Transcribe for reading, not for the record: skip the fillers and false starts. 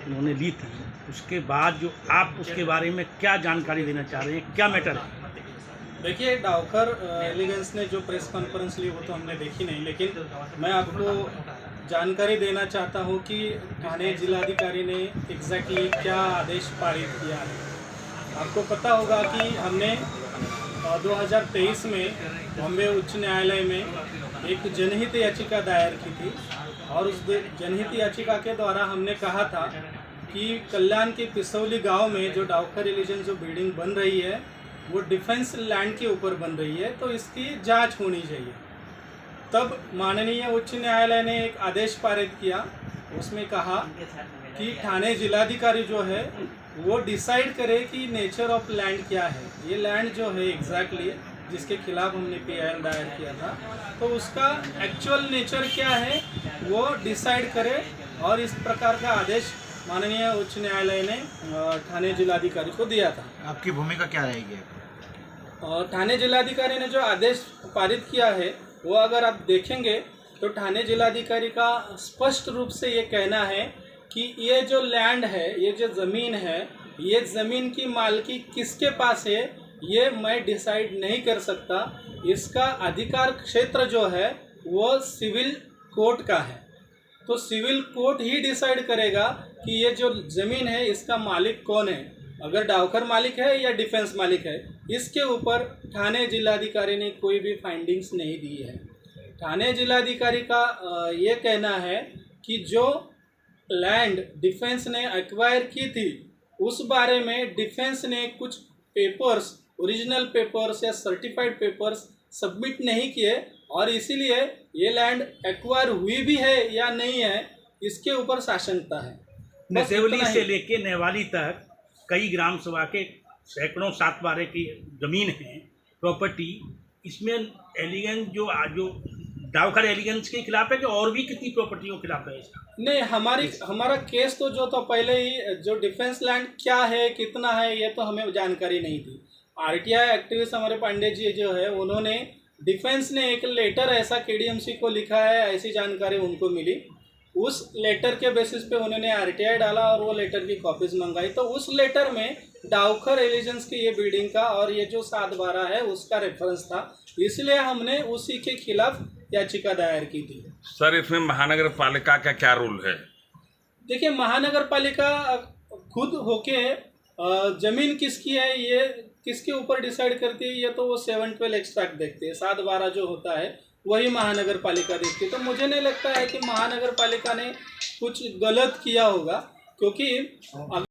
उन्होंने ली थी, उसके बाद जो आप उसके बारे में क्या जानकारी देना चाह रहे हैं, क्या मैटर है? देखिए, डावकर एलिगेंस ने जो प्रेस कॉन्फ्रेंस ली वो तो हमने देखी नहीं, लेकिन मैं आपको जानकारी देना चाहता हूँ कि ठाणे जिलाधिकारी ने एग्जैक्टली क्या आदेश पारित किया है। आपको पता होगा कि हमने 2023 में बॉम्बे उच्च न्यायालय में एक जनहित याचिका दायर की थी और उस जनहित याचिका के द्वारा हमने कहा था कि कल्याण के पिसौली गांव में जो डावकर एलिगेंस जो बिल्डिंग बन रही है वो डिफेंस लैंड के ऊपर बन रही है, तो इसकी जांच होनी चाहिए। तब माननीय उच्च न्यायालय ने एक आदेश पारित किया, उसमें कहा कि ठाणे जिलाधिकारी जो है वो डिसाइड करे कि नेचर ऑफ लैंड क्या है। ये लैंड जो है एग्जैक्टली जिसके खिलाफ हमने PIL दायर किया था, तो उसका एक्चुअल नेचर क्या है वो डिसाइड करे, और इस प्रकार का आदेश माननीय उच्च न्यायालय ने ठाणे जिलाधिकारी को दिया था। आपकी भूमिका क्या रहेगी? ठाणे जिलाधिकारी ने जो आदेश पारित किया है वो अगर आप देखेंगे तो ठाणे जिलाधिकारी का स्पष्ट रूप से ये कहना है कि ये जो लैंड है, ये जो ज़मीन है, ये ज़मीन की मालिकी किसके पास है ये मैं डिसाइड नहीं कर सकता। इसका अधिकार क्षेत्र जो है वो सिविल कोर्ट का है, तो सिविल कोर्ट ही डिसाइड करेगा कि ये जो ज़मीन है इसका मालिक कौन है, अगर डावकर मालिक है या डिफेंस मालिक है। इसके ऊपर ठाणे जिलाधिकारी ने कोई भी फाइंडिंग्स नहीं दी है। ठाणे जिलाधिकारी का ये कहना है कि जो लैंड डिफेंस ने एक्वायर की थी उस बारे में डिफेंस ने कुछ पेपर्स, ओरिजिनल पेपर्स या सर्टिफाइड पेपर्स सबमिट नहीं किए, और इसीलिए ये लैंड एक्वायर हुई भी है या नहीं है इसके ऊपर साशंकता है। नसेवली से लेके नेवाली तक कई ग्राम सभा के सैकड़ों 7/12 की ज़मीन है, प्रॉपर्टी। इसमें एलिगेंस जो डावकर एलिगेंस के खिलाफ है कि और भी कितनी प्रॉपर्टियों के खिलाफ है इसका? नहीं, हमारा केस तो जो तो पहले ही जो डिफेंस लैंड क्या है कितना है ये तो हमें जानकारी नहीं थी। RTI एक्टिविस्ट हमारे पांडे जी जो है उन्होंने डिफेंस ने एक लेटर ऐसा KDMC को लिखा है, ऐसी जानकारी उनको मिली। उस लेटर के बेसिस पे उन्होंने RTI डाला और वो लेटर की कॉपीज मंगाई, तो उस लेटर में डावकर एलिगेंस की ये बिल्डिंग का और ये जो 7/12 है उसका रेफरेंस था, इसलिए हमने उसी के खिलाफ याचिका दायर की थी। सर, इसमें महानगर पालिका का क्या रोल है? देखिए, महानगर पालिका खुद होके जमीन किसकी है ये किसके ऊपर डिसाइड करती है, ये तो वो 7/12 एक्सट्रैक्ट देखते हैं। 7/12 जो होता है वही महानगर पालिका देखती है, तो मुझे नहीं लगता है कि महानगर पालिका ने कुछ गलत किया होगा, क्योंकि